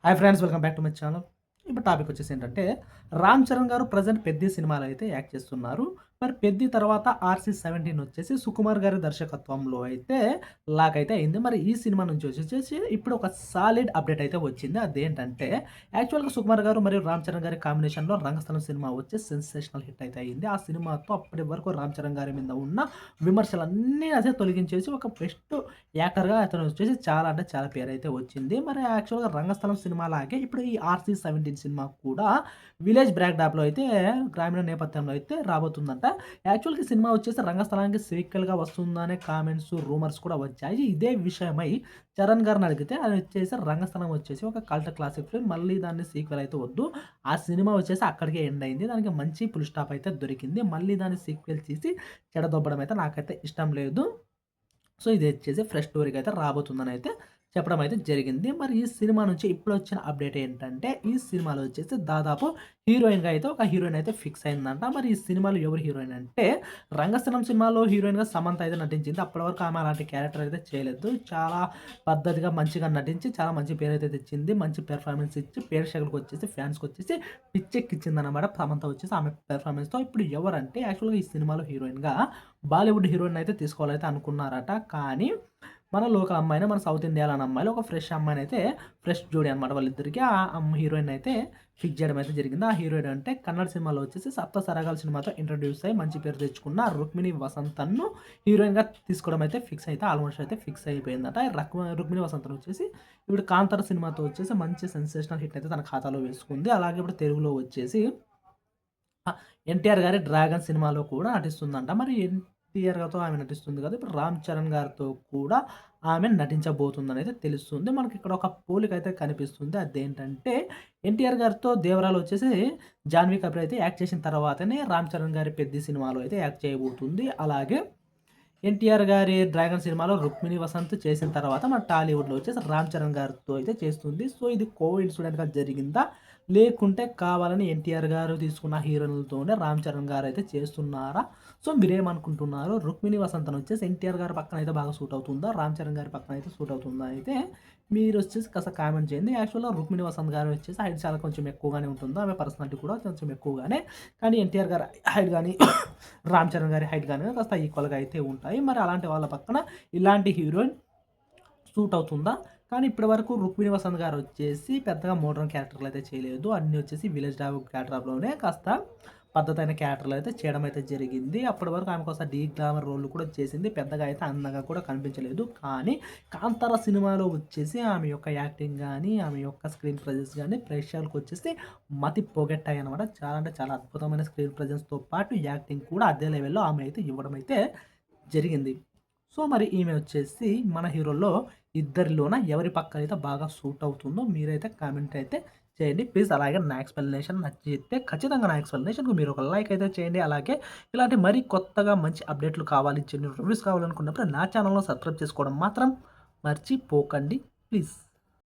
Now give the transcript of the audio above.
Hi friends, welcome back to my channel. ఇప్పుడు topic వచ్చేసి ఏంటంటే, రామ్ చరణ్ గారు ప్రెజెంట్ 'పెద్ది' సినిమాలో అయితే యాక్ట్ చేస్తున్నారు. మరి 'పెద్ది' తర్వాత 'ఆర్‌సీ-17' వచ్చేసి సుకుమార్ గారి దర్శకత్వంలో అయితే లాక్ అయితే అయింది. మరి ఈ సినిమా నుంచి వచ్చేసేసి ఇప్పుడు ఒక సాలిడ్ అప్డేట్ అయితే వచ్చింది. అదేంటంటే, యాక్చువల్‌గా సుకుమార్ గారు మరియు రామ్ చరణ్ గారి కాంబినేషన్‌లో 'రంగస్థలం' సినిమా వచ్చి సెన్సేషనల్ హిట్ అయితే అయింది. ఆ సినిమాతో అప్పటి వరకు రామ్ చరణ్ గారి మీద ఉన్న విమర్శలన్నీ అయితే తొలగించేసి ఒక బెస్ట్ యాక్టర్‌గా అతను వచ్చేసి చాలా అంటే చాలా పేరైతే వచ్చింది. మరి యాక్చువల్‌గా 'రంగస్థలం' సినిమా లాగే ఇప్పుడు ఈ 'ఆర్‌సీ-17' సినిమా కూడా విలేజ్ బ్యాక్‌డ్రాప్‌లో అయితే గ్రామీణ నేపథ్యంలో అయితే రాబోతుందంట. యాక్చువల్‌గా ఈ సినిమా వచ్చేసి 'రంగస్థలానికి' సీక్వెల్‌గా వస్తుందనే కామెంట్స్, రూమర్స్ కూడా వచ్చాయి. ఇదే విషయమై చరణ్ గారిని అడిగితే ఆయన వచ్చేసి 'రంగస్థలం' వచ్చేసి ఒక కల్ట్ క్లాసిక్ ఫిల్మ్. మళ్ళీ దాన్ని సీక్వెల్ అయితే వద్దు. ఆ సినిమా వచ్చేసి అక్కడికే ఎండ్ అయింది. దానికి మంచి ఫుల్ స్టాప్ అయితే దొరికింది. మళ్ళీ దాన్ని సీక్వెల్ చేసి చెడదొబ్బడం అయితే నాకైతే ఇష్టం లేదు. సో, ఇది వచ్చేసి ఫ్రెష్ స్టోరీగా అయితే రాబోతుందనైతే చెప్పడం అయితే జరిగింది. మరి ఈ సినిమా నుంచి ఇప్పుడొచ్చిన అప్డేట్ ఏంటంటే, ఈ సినిమాలో వచ్చేసి దాదాపు హీరోయిన్‌గా అయితే ఒక హీరోయిన్ అయితే ఫిక్స్ అయిందంట. మరి ఈ సినిమాలో ఎవరు హీరోయిన్ అంటే, 'రంగస్థలం' సినిమాలో హీరోయిన్‌గా సమంత అయితే నటించింది. అప్పటి వరకు ఆమె అలాంటి క్యారెక్టర్ అయితే చేయలేదు. చాలా పద్ధతిగా, మంచిగా నటించి చాలా మంచి పేరైతే తెచ్చింది. మంచి పెర్ఫార్మన్స్ ఇచ్చి ప్రేక్షకులకొచ్చేసి, ఫ్యాన్స్‌కొచ్చేసి పిచ్చెక్కిచ్చిందనమాట సమంత వచ్చేసి ఆమె పెర్ఫార్మన్స్‌తో. ఇప్పుడు ఎవరంటే యాక్చువల్‌గా ఈ సినిమాలో హీరోయిన్‌గా బాలీవుడ్ హీరోయిన్ అయితే తీసుకోవాలైతే అనుకున్నారట. కానీ మన లోకల్ అమ్మాయిని, మన సౌత్ ఇండియాలోని అమ్మాయిలు ఒక ఫ్రెష్ అమ్మాయినైతే ఫ్రెష్ జోడీ అనమాట వాళ్ళిద్దరికి. ఆ హీరోయిన్ అయితే ఫిక్స్ చేయడం అయితే జరిగింది. ఆ హీరోయిన్ అంటే కన్నడ సినిమాలో వచ్చేసి 'సప్త సరగాల' సినిమాతో ఇంట్రొడ్యూస్ అయ్యి మంచి పేరు తెచ్చుకున్న రుక్మిణి వసంతన్‌ను హీరోయిన్‌గా తీసుకోవడం అయితే ఫిక్స్ అయితే ఆల్మోస్ట్ అయితే ఫిక్స్ అయిపోయిందా. రుక్మిణి వసంతన్ వచ్చేసి ఇప్పుడు 'కాంతార' సినిమాతో వచ్చేసి మంచి సెన్సేషనల్ హిట్ అయితే తన ఖాతాలో వేసుకుంది. అలాగే ఇప్పుడు తెలుగులో వచ్చేసి 'ఎన్టీఆర్' గారి 'డ్రాగన్' సినిమాలో కూడా నటిస్తుందంట. మరి ఎన్టీఆర్ గారితో ఆమె నటిస్తుంది కదా! ఇప్పుడు 'రామ్ చరణ్' గారితో కూడా ఆమె నటించబోతుందనైతే తెలుస్తుంది. మనకిక్కడ ఒక పోలికైతే కనిపిస్తుంది. అదేంటంటే, ఎన్టీఆర్ గారితో 'దేవరా'లో వచ్చేసి జాన్వీ కపూర్ అయితే యాక్ట్ చేసిన తర్వాతనే 'రామ్ చరణ్' గారి 'పెద్ది' సినిమాలో అయితే యాక్ట్ చేయబోతుంది. అలాగే ఎన్టీఆర్ గారి 'డ్రాగన్' సినిమాలో 'రుక్మిణి వసంత్' చేసిన తర్వాత మన టాలీవుడ్‌లో వచ్చేసి 'రామ్ చరణ్' గారితో అయితే చేస్తుంది. సో, ఇది కోఇన్సిడెంట్‌గా జరిగిందా? లేకుంటే కావాలని ఎన్టీఆర్ గారు తీసుకున్న హీరోయిన్‌లతోనే 'రామ్ చరణ్' గారైతే చేస్తున్నారా? సో, మీరేమనుకుంటున్నారు? 'రుక్మిణి వసంత్' వచ్చేసి ఎన్టీఆర్ గారి పక్కన అయితే బాగా సూట్ అవుతుందా? 'రామ్ చరణ్' గారి పక్కన అయితే సూట్ అవుతుందా? అయితే మీరొచ్చేసి కాస్త కామెంట్ చేయండి. యాక్చువల్‌గా 'రుక్మిణి వసంత్' గారు వచ్చేసి హైట్ చాలా కొంచెం ఎక్కువగానే ఉంటుంది. ఆమె పర్సనాలిటీ కూడా కొంచెం ఎక్కువగానే. కానీ ఎన్టీఆర్ గారి హైట్ గాని, రామ్ చరణ్ గారి హైట్ గాని కాస్త ఈక్వల్‌గా అయితే ఉంటాయి. మరి అలాంటి వాళ్ళ పక్కన ఇలాంటి హీరోయిన్ సూట్ అవుతుందా? కానీ ఇప్పటి వరకు 'రుక్మిణి వసంత్' గారొచ్చేసి పెద్దగా మోడ్రన్ క్యారెక్టర్‌లు అయితే చేయలేదు. అన్నీ వచ్చేసి విలేజ్ క్యారెక్టర్‌లోనే కాస్త పద్ధతైన క్యారెక్టర్‌లు అయితే చేయడం అయితే జరిగింది. అప్పటి వరకు ఆమె కాస్త గ్లామర్ రోల్‌లు కూడా చేసింది. పెద్దగా అయితే అందంగా కూడా కనిపించలేదు. కానీ 'కాంతార' సినిమాలో వచ్చేసి ఆమె యొక్క యాక్టింగ్ గాని, ఆమె యొక్క స్క్రీన్ ప్రెజెన్స్ గాని ప్రేక్షకులకొచ్చేసి మతి పోగొట్టాయన్నమాట. చాలా అంటే చాలా అద్భుతమైన స్క్రీన్ ప్రెజెన్స్‌తో పాటు యాక్టింగ్ కూడా అదే లెవెల్‌లో ఆమె అయితే ఇవ్వడం అయితే జరిగింది. సో, మరి ఈమె వచ్చేసి మన హీరోల్లో ఇద్దరిలోన ఎవరి పక్కనైతే బాగా సూట్ అవుతుందో మీరైతే కామెంట్ అయితే చేయండి. ప్లీజ్ అలాగే నా ఎక్స్‌ప్లనేషన్ నచ్చితే ఖచ్చితంగా నా ఎక్స్‌ప్లనేషన్‌కి మీరు ఒక లైక్ అయితే చేయండి. అలాగే ఇలాంటి మరి కొత్తగా మంచి అప్డేట్‌లు కావాలి, చిన్న రివ్యూస్ కావాలనుకున్నప్పుడు నా ఛానెల్‌ను సబ్స్క్రైబ్ చేసుకోవడం మాత్రం మర్చిపోకండి ప్లీజ్.